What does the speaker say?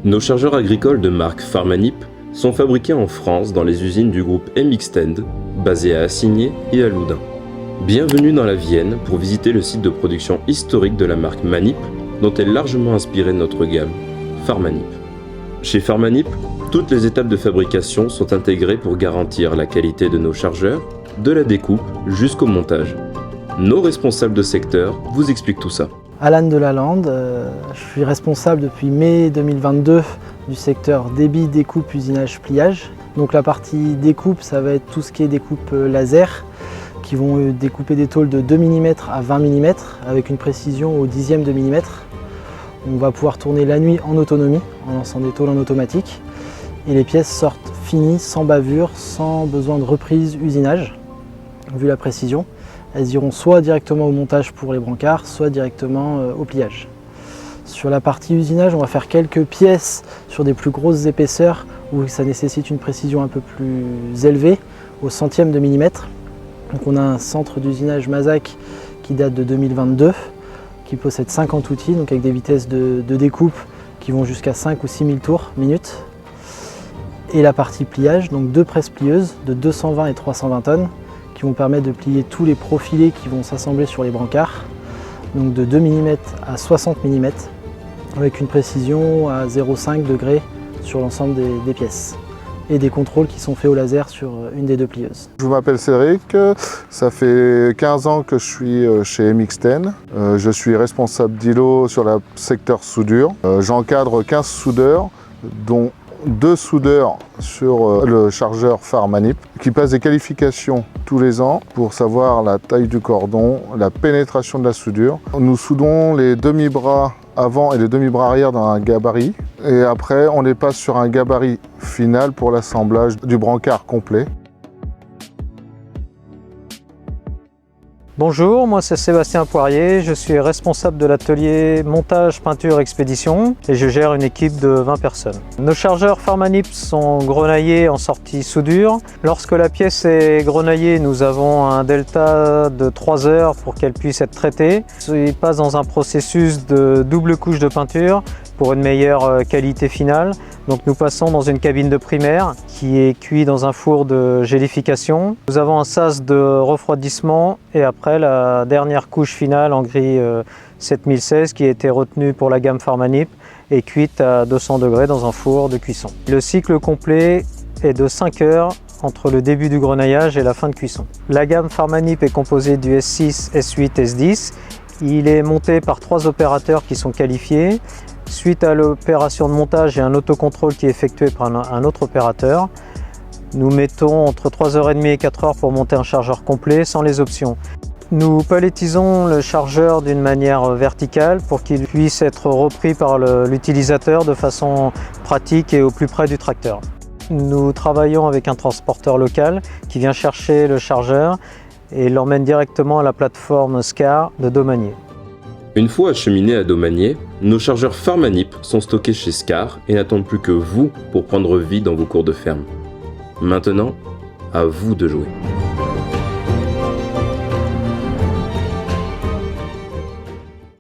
Nos chargeurs agricoles de marque Farmanip sont fabriqués en France dans les usines du groupe Mxtend, basées à Assigné et à Loudun. Bienvenue dans la Vienne pour visiter le site de production historique de la marque Manip, dont est largement inspirée notre gamme, Farmanip. Chez Farmanip, toutes les étapes de fabrication sont intégrées pour garantir la qualité de nos chargeurs, de la découpe jusqu'au montage. Nos responsables de secteur vous expliquent tout ça. Alan Delalande, je suis responsable depuis mai 2022 du secteur débit, découpe, usinage, pliage. Donc la partie découpe, ça va être tout ce qui est découpe laser, qui vont découper des tôles de 2 mm à 20 mm avec une précision au dixième de millimètre. On va pouvoir tourner la nuit en autonomie en lançant des tôles en automatique et les pièces sortent finies, sans bavure, sans besoin de reprise usinage, vu la précision. Elles iront soit directement au montage pour les brancards, soit directement au pliage. Sur la partie usinage, on va faire quelques pièces sur des plus grosses épaisseurs où ça nécessite une précision un peu plus élevée, au centième de millimètre. Donc on a un centre d'usinage Mazak qui date de 2022, qui possède 50 outils, donc avec des vitesses de découpe qui vont jusqu'à 5 ou 6 000 tours minute. Et la partie pliage, donc 2 presses plieuses de 220 et 320 tonnes, qui vont permettre de plier tous les profilés qui vont s'assembler sur les brancards, donc de 2 mm à 60 mm, avec une précision à 0,5 degrés sur l'ensemble des pièces, et des contrôles qui sont faits au laser sur une des 2 plieuses. Je m'appelle Cédric, ça fait 15 ans que je suis chez Mxtend. Je suis responsable d'îlot sur le secteur soudure. J'encadre 15 soudeurs, dont 2 soudeurs sur le chargeur Farmanip qui passent des qualifications tous les ans pour savoir la taille du cordon, la pénétration de la soudure. Nous soudons les demi-bras avant et les demi-bras arrière dans un gabarit et après on les passe sur un gabarit final pour l'assemblage du brancard complet. Bonjour, moi c'est Sébastien Poirier, je suis responsable de l'atelier montage, peinture, expédition et je gère une équipe de 20 personnes. Nos chargeurs Farmanip sont grenaillés en sortie soudure. Lorsque la pièce est grenaillée, nous avons un delta de 3 heures pour qu'elle puisse être traitée. Il passe dans un processus de double couche de peinture pour une meilleure qualité finale. Donc nous passons dans une cabine de primaire qui est cuit dans un four de gélification. Nous avons un sas de refroidissement et après la dernière couche finale en gris 7016 qui a été retenue pour la gamme Farmanip et cuite à 200 degrés dans un four de cuisson. Le cycle complet est de 5 heures entre le début du grenaillage et la fin de cuisson. La gamme Farmanip est composée du S6, S8, S10. Il est monté par 3 opérateurs qui sont qualifiés. Suite à l'opération de montage et un autocontrôle qui est effectué par un autre opérateur, nous mettons entre 3h30 et 4h pour monter un chargeur complet sans les options. Nous palettisons le chargeur d'une manière verticale pour qu'il puisse être repris par l'utilisateur de façon pratique et au plus près du tracteur. Nous travaillons avec un transporteur local qui vient chercher le chargeur et l'emmène directement à la plateforme SCAR de Domanier. Une fois acheminés à Domanier, nos chargeurs Farmanip sont stockés chez SCAR et n'attendent plus que vous pour prendre vie dans vos cours de ferme. Maintenant, à vous de jouer.